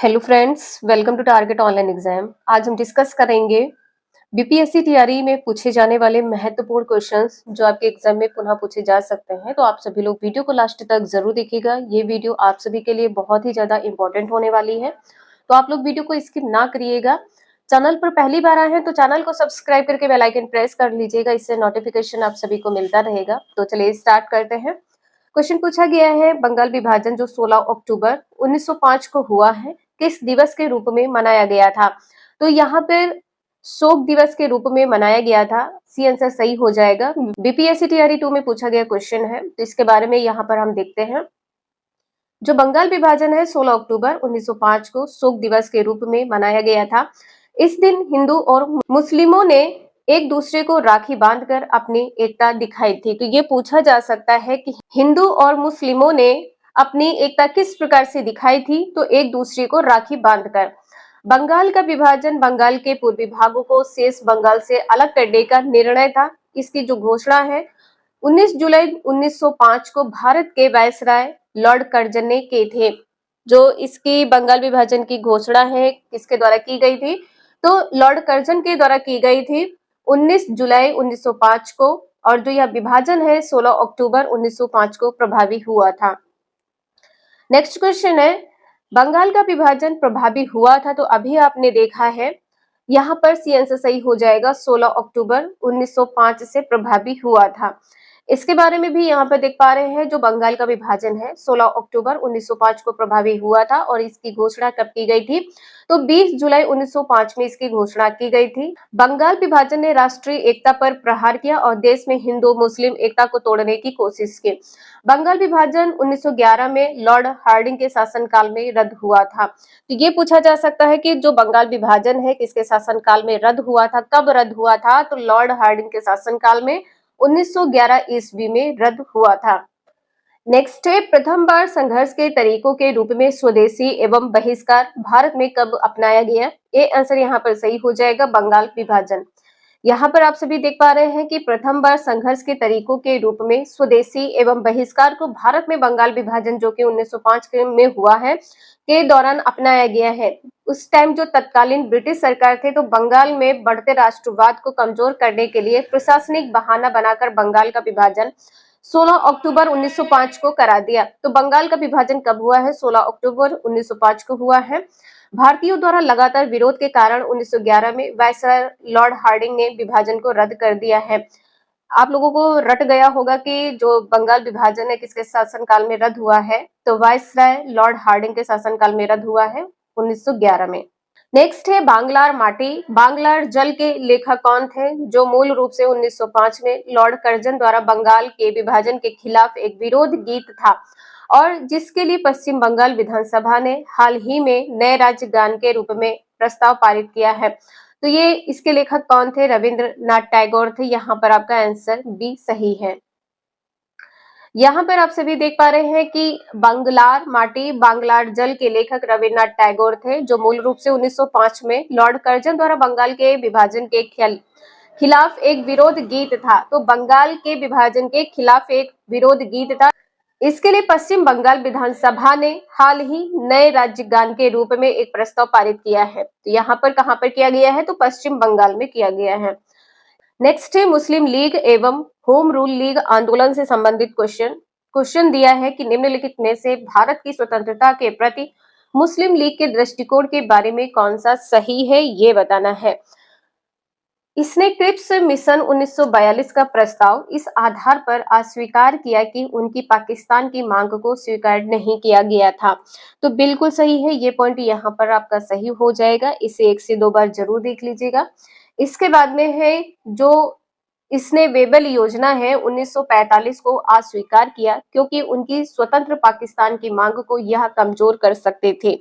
Hello friends, welcome to Target online exam. आज हम discuss करेंगे बीपीएससी टीआरई में पूछे जाने वाले महत्वपूर्ण क्वेश्चंस जो आपके एग्जाम में पुनः पूछे जा सकते हैं। तो आप सभी लोग वीडियो को लास्ट तक जरूर देखिएगा। ये वीडियो आप सभी के लिए बहुत ही ज्यादा इंपॉर्टेंट होने वाली है, तो आप लोग वीडियो को स्किप ना करिएगा। चैनल पर पहली बार आए हैं तो चैनल को सब्सक्राइब करके बेल आइकन प्रेस कर लीजिएगा, इससे नोटिफिकेशन आप सभी को मिलता रहेगा। तो चलिए स्टार्ट करते हैं। क्वेश्चन पूछा गया है, बंगाल विभाजन जो 16 अक्टूबर 1905 को हुआ है, किस दिवस के रूप में मनाया गया था? तो यहाँ पर शोक दिवस के रूप में मनाया गया था। सी आंसर सही हो जाएगा। बीपीएससी टीआरई 2 में पूछा गया क्वेश्चन है, तो इसके बारे में यहाँ पर हम देखते हैं। जो बंगाल विभाजन है 16 अक्टूबर 1905 को शोक दिवस के रूप में मनाया गया था। इस दिन हिंदू और मुस्लिमों ने एक दूसरे को राखी बांधकर अपनी एकता दिखाई थी। तो ये पूछा जा सकता है कि हिंदू और मुस्लिमों ने अपनी एकता किस प्रकार से दिखाई थी? तो एक दूसरे को राखी बांधकर। बंगाल का विभाजन बंगाल के पूर्वी भागों को शेष बंगाल से अलग करने का निर्णय था। इसकी जो घोषणा है 19 जुलाई 1905 को भारत के वायसराय लॉर्ड कर्जन ने किए थे। जो इसकी बंगाल विभाजन की घोषणा है किसके द्वारा की गई थी? तो लॉर्ड कर्जन के द्वारा की गई थी 19 जुलाई 1905 को, और जो यह विभाजन है 16 अक्टूबर 1905 को प्रभावी हुआ था। नेक्स्ट क्वेश्चन है, बंगाल का विभाजन प्रभावी हुआ था, तो अभी आपने देखा है यहाँ पर सी आंसर सही हो जाएगा। 16 अक्टूबर 1905 से प्रभावी हुआ था। इसके बारे में भी यहाँ पर देख पा रहे हैं, जो बंगाल का विभाजन है 16 अक्टूबर 1905 को प्रभावी हुआ था, और इसकी घोषणा कब की गई थी? तो 20 जुलाई 1905 में इसकी घोषणा की गई थी। बंगाल विभाजन ने राष्ट्रीय एकता पर प्रहार किया और देश में हिंदू मुस्लिम एकता को तोड़ने की कोशिश की। बंगाल विभाजन 1911 में लॉर्ड हार्डिंग के शासनकाल में रद्द हुआ था। तो ये पूछा जा सकता है कि जो बंगाल विभाजन है किसके शासनकाल में रद्द हुआ था, कब रद्द हुआ था? तो लॉर्ड हार्डिंग के शासनकाल में 1911 ईस्वी में रद्द हुआ था। नेक्स्ट है, प्रथम बार संघर्ष के तरीकों के रूप में स्वदेशी एवं बहिष्कार भारत में कब अपनाया गया? ये आंसर यहाँ पर सही हो जाएगा, बंगाल विभाजन। यहाँ पर आप सभी देख पा रहे हैं कि प्रथम बार संघर्ष के तरीकों के रूप में स्वदेशी एवं बहिष्कार को भारत में बंगाल विभाजन जो कि 1905 में हुआ है के दौरान अपनाया गया है। उस टाइम जो तत्कालीन ब्रिटिश सरकार थे, तो बंगाल में बढ़ते राष्ट्रवाद को कमजोर करने के लिए प्रशासनिक बहाना बनाकर बंगाल का विभाजन 16 अक्टूबर 1905 को करा दिया। तो बंगाल का विभाजन कब हुआ है? 16 अक्टूबर 1905 को हुआ है। भारतीयों द्वारा लगातार विरोध के कारण 1911 में वायसराय लॉर्ड हार्डिंग ने विभाजन को रद्द कर दिया है। आप लोगों को रट गया होगा कि जो बंगाल विभाजन है किसके शासनकाल में रद्द हुआ है? तो वायसराय लॉर्ड हार्डिंग के शासनकाल में रद्द हुआ है 1911 में। नेक्स्ट है, बांग्लार माटी बांग्लार जल के लेखक कौन थे? जो मूल रूप से 1905 में लॉर्ड कर्जन द्वारा बंगाल के विभाजन के खिलाफ एक विरोध गीत था, और जिसके लिए पश्चिम बंगाल विधानसभा ने हाल ही में नए राज्य गान के रूप में प्रस्ताव पारित किया है। तो ये इसके लेखक कौन थे? रविंद्रनाथ टैगोर थे। यहाँ पर आपका आंसर बी सही है। यहाँ पर आप सभी देख पा रहे हैं कि बांग्लार माटी बांग्लार जल के लेखक रविन्द्रनाथ टैगोर थे, जो मूल रूप से 1905 में लॉर्ड कर्जन द्वारा बंगाल के विभाजन के खिलाफ एक विरोध गीत था। तो बंगाल के विभाजन के खिलाफ एक विरोध गीत था। इसके लिए पश्चिम बंगाल विधानसभा ने हाल ही नए राज्य गान के रूप में एक प्रस्ताव पारित किया है। तो यहाँ पर कहाँ पर किया गया है? तो पश्चिम बंगाल में किया गया है। नेक्स्ट है, मुस्लिम लीग एवं होम रूल लीग आंदोलन से संबंधित क्वेश्चन दिया है कि निम्नलिखित में से भारत की स्वतंत्रता के प्रति मुस्लिम लीग के दृष्टिकोण के बारे में कौन सा सही है, ये बताना है। इसने क्रिप्स मिशन 1942 का प्रस्ताव इस आधार पर अस्वीकार किया कि उनकी पाकिस्तान की मांग को स्वीकार नहीं किया गया था। तो बिल्कुल सही है, ये पॉइंट यहाँ पर आपका सही हो जाएगा। इसे 1 से 2 बार जरूर देख लीजिएगा। इसके बाद में है, जो इसने वेबल योजना है 1945 को अस्वीकार किया क्योंकि उनकी स्वतंत्र पाकिस्तान की मांग को यह कमजोर कर सकते थे।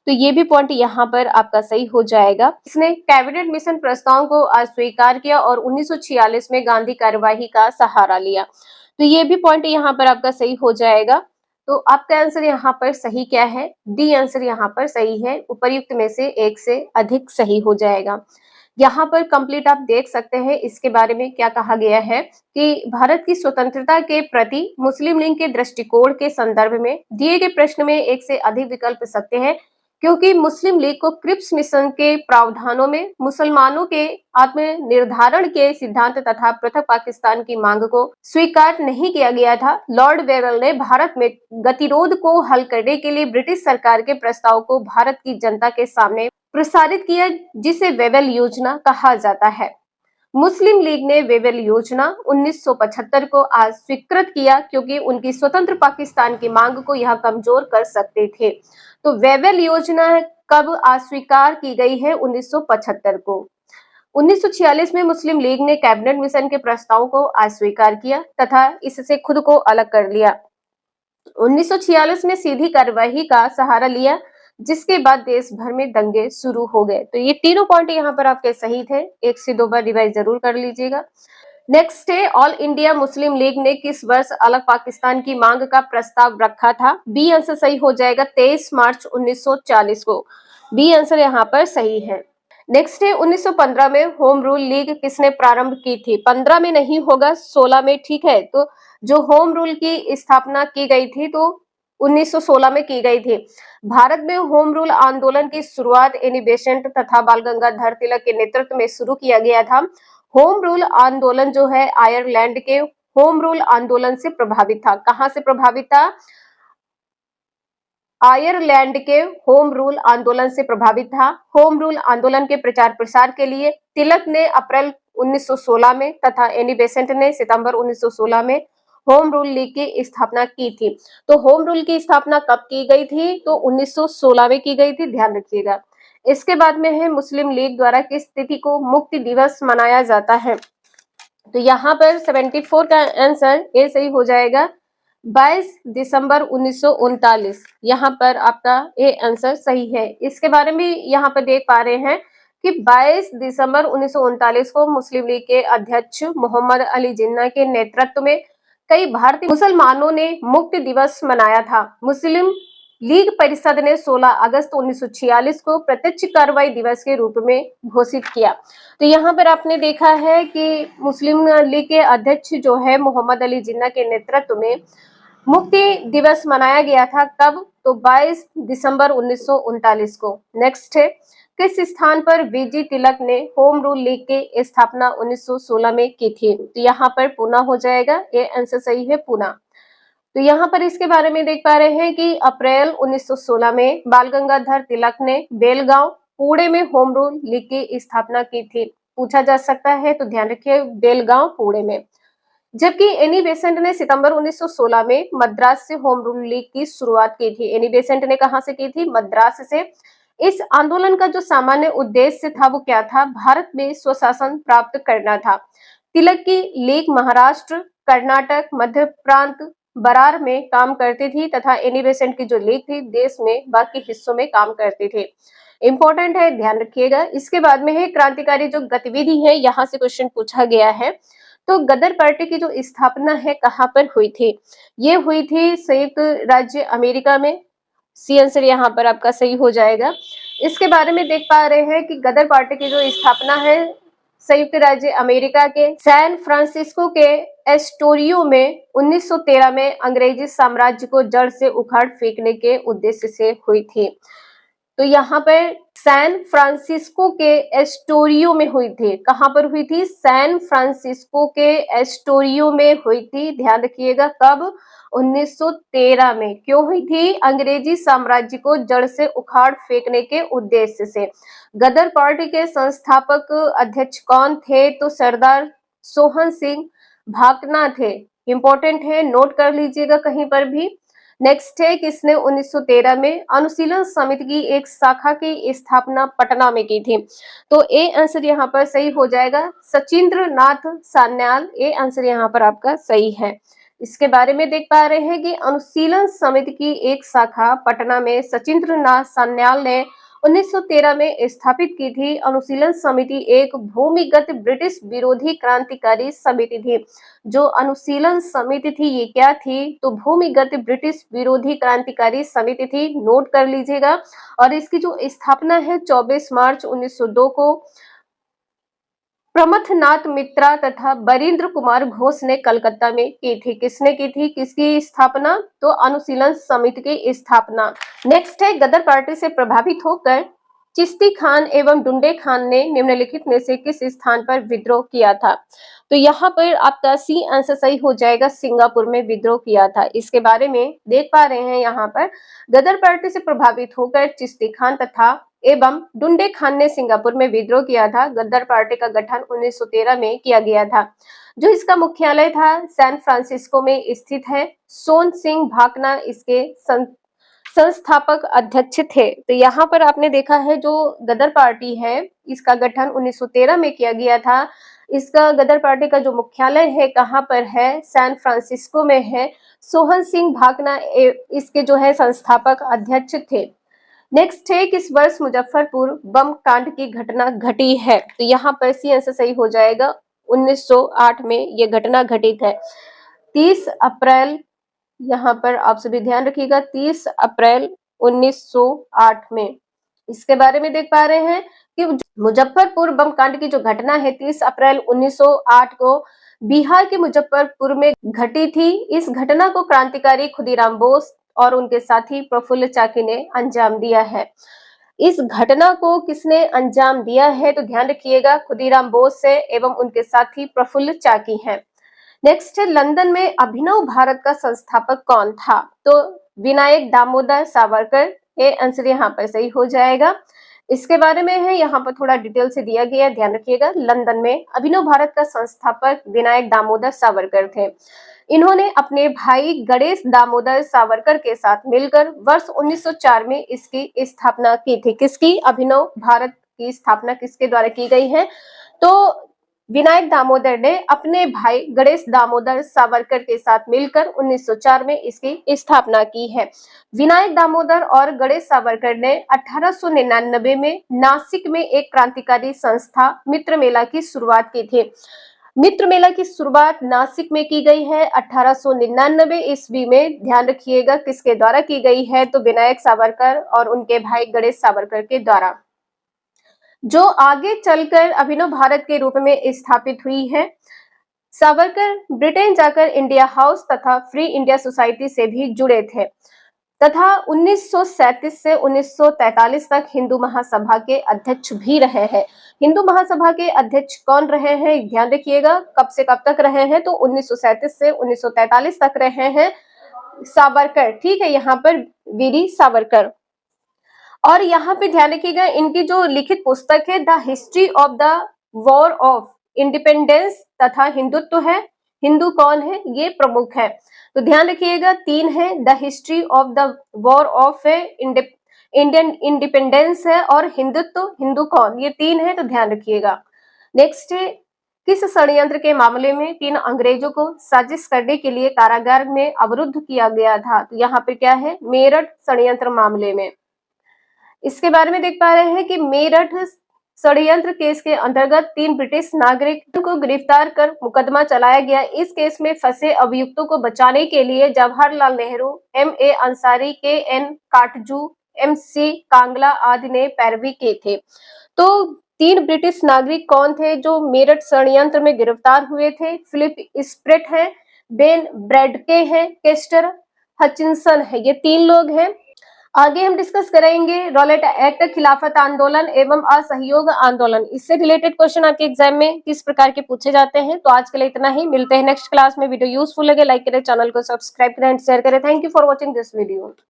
तो ये भी पॉइंट यहाँ पर आपका सही हो जाएगा। इसने कैबिनेट मिशन प्रस्ताव को अस्वीकार किया और 1946 में गांधी कार्यवाही का सहारा लिया। तो ये भी पॉइंट यहाँ पर आपका सही हो जाएगा। तो आपका आंसर यहाँ पर सही क्या है? डी आंसर यहाँ पर सही है। उपर्युक्त में से एक से अधिक सही हो जाएगा। यहाँ पर कंप्लीट आप देख सकते हैं इसके बारे में क्या कहा गया है कि भारत की स्वतंत्रता के प्रति मुस्लिम लीग के दृष्टिकोण के संदर्भ में दिए गए प्रश्न में एक से अधिक विकल्प सकते हैं। क्योंकि मुस्लिम लीग को क्रिप्स मिशन के प्रावधानों में मुसलमानों के आत्मनिर्धारण के सिद्धांत तथा पृथक पाकिस्तान की मांग को स्वीकार नहीं किया गया था। लॉर्ड वेवल ने भारत में गतिरोध को हल करने के लिए ब्रिटिश सरकार के प्रस्ताव को भारत की जनता के सामने प्रसारित किया, जिसे वेवल योजना कहा जाता है। मुस्लिम लीग ने वेवल योजना 1975 को आज स्वीकृत किया, क्योंकि उनकी स्वतंत्र पाकिस्तान की मांग को यह कमजोर कर सकते थे। तो वेवल योजना कब अस्वीकार की गई है? 1975 को। 1946 में मुस्लिम लीग ने कैबिनेट मिशन के प्रस्ताव को अस्वीकार किया तथा इससे खुद को अलग कर लिया। 1946 में सीधी कार्यवाही का सहारा लिया, जिसके बाद देश भर में दंगे शुरू हो गए। तो ये तीनों पॉइंट यहाँ पर आपके सही थे, 1 से 2 बार रिवाइज जरूर कर लीजिएगा। नेक्स्ट है, ऑल इंडिया मुस्लिम लीग ने किस वर्ष अलग पाकिस्तान की मांग का प्रस्ताव रखा था? बी आंसर सही हो जाएगा, 23 मार्च 1940 को। बी आंसर यहाँ पर सही है। नेक्स्ट है, 1915 में होम रूल लीग किसने प्रारंभ की थी? 15 में नहीं होगा, 16 में, ठीक है। तो जो होम रूल की स्थापना की गई थी तो 1916 में की गई थी। भारत में होम रूल आंदोलन की शुरुआत एनी बेसेंट तथा बाल गंगाधर तिलक के नेतृत्व में शुरू किया गया था। होम रूल आंदोलन जो है आयरलैंड के होम रूल आंदोलन से प्रभावित था। कहां से प्रभावित था? आयरलैंड के होम रूल आंदोलन से प्रभावित था। होम रूल आंदोलन के प्रचार प्रसार के लिए तिलक ने अप्रैल 1916 में तथा एनी बेसेंट ने सितंबर 1916 में होम रूल लीग की स्थापना की थी। तो होम रूल की स्थापना कब की गई थी? तो 1916 में की गई थी, ध्यान रखिएगा। इसके बाद में है, मुस्लिम लीग द्वारा किस तिथि को मुक्ति दिवस मनाया जाता है? तो यहाँ पर 74 का आंसर ए सही हो जाएगा, 22 दिसंबर 1939। यहाँ पर आपका ए आंसर सही है। इसके बारे में यहाँ पर देख पा रहे हैं कि 22 दिसंबर 1939 को मुस्लिम लीग के अध्यक्ष मोहम्मद अली जिन्ना के नेतृत्व में कई भारतीय मुसलमानों ने मुक्ति दिवस मनाया था। मुस्लिम लीग परिषद ने 16 अगस्त 1946 को प्रत्यक्ष कार्रवाई दिवस के रूप में घोषित किया। तो यहाँ पर आपने देखा है कि मुस्लिम लीग के अध्यक्ष जो है मोहम्मद अली जिन्ना के नेतृत्व में मुक्ति दिवस मनाया गया था। कब? तो 22 दिसंबर 1939 को। नेक्स्ट है, किस स्थान पर वीजी तिलक ने होम रूल लीग की स्थापना 1916 में की थी? तो यहाँ पर पूना हो जाएगा, ये आंसर सही है, पूना। तो यहाँ पर इसके बारे में देख पा रहे हैं कि अप्रैल 1916 में बाल गंगाधर तिलक ने बेलगांव पुणे में होम रूल लीग की स्थापना की थी। पूछा जा सकता है, तो ध्यान रखिए, बेलगांव पुणे में। जबकि एनी बेसेंट ने सितंबर 1916 में मद्रास से होम रूल लीग की शुरुआत की थी। एनी बेसेंट ने कहां से की थी? मद्रास से। इस आंदोलन का जो सामान्य उद्देश्य था वो क्या था? भारत में स्वशासन प्राप्त करना था। तिलक की लीग महाराष्ट्र, कर्नाटक, मध्य प्रांत, बरार में काम करती थी तथा एनी बेसेंट की जो लीग थी देश में बाकी हिस्सों में काम करती थी। इंपॉर्टेंट है, ध्यान रखिएगा। इसके बाद में है, क्रांतिकारी जो गतिविधि है, यहाँ से क्वेश्चन पूछा गया है। तो गदर पार्टी की जो स्थापना है कहां पर हुई थी? ये हुई थी संयुक्त राज्य अमेरिका में। सी आंसर यहाँ पर आपका सही हो जाएगा। इसके बारे में देख पा रहे हैं कि गदर पार्टी की जो स्थापना है संयुक्त राज्य अमेरिका के सैन फ्रांसिस्को के एस्टोरियो में 1913 में अंग्रेजी साम्राज्य को जड़ से उखाड़ फेंकने के उद्देश्य से हुई थी। तो यहाँ पर सैन फ्रांसिस्को के एस्टोरियो में हुई थी। कहां पर हुई थी? सैन फ्रांसिस्को के एस्टोरियो में हुई थी, ध्यान रखिएगा। कब? 1913 में। क्यों हुई थी? अंग्रेजी साम्राज्य को जड़ से उखाड़ फेंकने के उद्देश्य से। गदर पार्टी के संस्थापक अध्यक्ष कौन थे? तो सरदार सोहन सिंह भाकना थे। इंपॉर्टेंट है, नोट कर लीजिएगा कहीं पर भी। नेक्स्ट है, किसने 1913 में अनुशीलन समिति की एक शाखा की स्थापना पटना में की थी? तो ए आंसर यहाँ पर सही हो जाएगा, सचिंद्र नाथ सान्याल। ए आंसर यहाँ पर आपका सही है। इसके बारे में देख पा रहे हैं कि अनुशीलन समिति की एक शाखा पटना में सचिंद्र नाथ सान्याल ने 1913 में स्थापित की थी। अनुशीलन समिति एक भूमिगत ब्रिटिश विरोधी क्रांतिकारी समिति थी। जो अनुशीलन समिति थी ये क्या थी? तो भूमिगत ब्रिटिश विरोधी क्रांतिकारी समिति थी, नोट कर लीजिएगा। और इसकी जो स्थापना है 24 मार्च 1902 को प्रमथनाथ मित्रा तथा बरींद्र कुमार घोष ने कलकत्ता में की थी। किसने की थी, किसकी स्थापना? तो अनुशीलन समिति की स्थापना। नेक्स्ट है, गदर पार्टी से प्रभावित होकर चिश्ती खान एवं डुंडे खान ने निम्नलिखित में से किस स्थान पर विद्रोह किया था? तो यहाँ पर आपका सी आंसर सही हो जाएगा, सिंगापुर में विद्रोह किया था। इसके बारे में देख पा रहे हैं यहाँ पर, गदर पार्टी से प्रभावित होकर चिश्ती खान तथा एवं डुंडे खान ने सिंगापुर में विद्रोह किया था। गद्दार पार्टी का गठन 1913 में किया गया था। जो इसका मुख्यालय था सैन फ्रांसिस्को में स्थित है। सोन सिंह भाकना इसके संस्थापक अध्यक्ष थे। तो यहाँ पर आपने देखा है जो गदर पार्टी है इसका गठन 1913 में किया गया था। इसका गदर पार्टी का जो मुख्यालय है कहाँ पर है? सैन फ्रांसिस्को में है। सोहन सिंह भाकना इसके जो है संस्थापक अध्यक्ष थे। नेक्स्ट है, किस वर्ष मुजफ्फरपुर बम कांड की घटना घटी है? तो यहाँ पर सी आंसर सही हो जाएगा, 1908 में यह घटना घटित है। 30 अप्रैल, यहाँ पर आप सभी ध्यान रखिएगा, 30 अप्रैल 1908 में। इसके बारे में देख पा रहे हैं कि मुजफ्फरपुर बम कांड की जो घटना है 30 अप्रैल 1908 को बिहार के मुजफ्फरपुर में घटी थी। इस घटना को क्रांतिकारी खुदीराम बोस और उनके साथी प्रफुल्ल चाकी ने अंजाम दिया है। इस घटना को किसने अंजाम दिया है? तो ध्यान रखिएगा, खुदीराम बोस से एवं उनके साथी प्रफुल्ल चाकी हैं। नेक्स्ट है, लंदन में अभिनव भारत का संस्थापक कौन था? तो विनायक दामोदर सावरकर। ये आंसर यहाँ पर सही हो जाएगा। इसके बारे में है यहाँ पर थोड़ा डिटेल से दिया गया है, ध्यान रखिएगा। लंदन में अभिनव भारत का संस्थापक विनायक दामोदर सावरकर थे। इन्होंने अपने भाई गणेश दामोदर सावरकर के साथ मिलकर वर्ष 1904 में इसकी स्थापना की थी। किसकी? अभिनव भारत की स्थापना किसके द्वारा की गई है? तो विनायक दामोदर ने अपने भाई गणेश दामोदर सावरकर के साथ मिलकर 1904 में इसकी स्थापना की है। विनायक दामोदर और गणेश सावरकर ने 1899 में नासिक में एक क्रांतिकारी संस्था मित्र मेला की शुरुआत की थी। मित्र मेला की शुरुआत नासिक में की गई है 1899 ईस्वी में। ध्यान रखिएगा किसके द्वारा की गई है? तो विनायक सावरकर और उनके भाई गणेश सावरकर के द्वारा, जो आगे चलकर अभिनव भारत के रूप में स्थापित हुई है। सावरकर ब्रिटेन जाकर इंडिया हाउस तथा फ्री इंडिया सोसाइटी से भी जुड़े थे तथा 1937 से 1943 तक हिंदू महासभा के अध्यक्ष भी रहे हैं। हिंदू महासभा के अध्यक्ष कौन रहे हैं? ध्यान रखिएगा, कब से कब तक रहे हैं? तो 1937 से 1943 तक रहे हैं सावरकर। ठीक है, यहाँ पर वीरी सावरकर। और यहाँ पे ध्यान रखिएगा, इनकी जो लिखित पुस्तक है the history of the war of independence तथा हिंदुत्व है। हिंदू कौन है? ये प्रमुख है। तो ध्यान रखिएगा, 3 है, the history of the war of Indian independence है और हिंदुत्व, हिंदू कौन? ये 3 है, तो ध्यान रखिएगा। नेक्स्ट है, किस षड्यंत्र के मामले में 3 अंग्रेजों को साजिश करने के लिए कारागार में अवरुद्ध किया गया था? तो यहाँ पे क्या है? मेरठ षड्यंत्र मामले में। इसके बारे में देख पा रहे हैं कि मेरठ षड्यंत्र केस के अंतर्गत 3 ब्रिटिश नागरिक को गिरफ्तार कर मुकदमा चलाया गया। इस केस में फंसे अभियुक्तों को बचाने के लिए Jawaharlal Nehru, M.A. Ansari, K.N. Katju, M.C. Kangla आदि ने पैरवी की थे। तो 3 ब्रिटिश नागरिक कौन थे जो मेरठ षड्यंत्र में गिरफ्तार हुए थे? फिलिप स्प्रेट है, बेन ब्रैडके है, केस्टर हचिंसन है। ये 3 लोग हैं। आगे हम डिस्कस करेंगे रॉलेट एक्ट, खिलाफत आंदोलन एवं असहयोग आंदोलन। इससे रिलेटेड क्वेश्चन आपके एग्जाम में किस प्रकार के पूछे जाते हैं। तो आज के लिए इतना ही, मिलते हैं नेक्स्ट क्लास में। वीडियो यूजफुल लगे लाइक करें, चैनल को सब्सक्राइब करें एंड शेयर करें। Thank you for watching this video.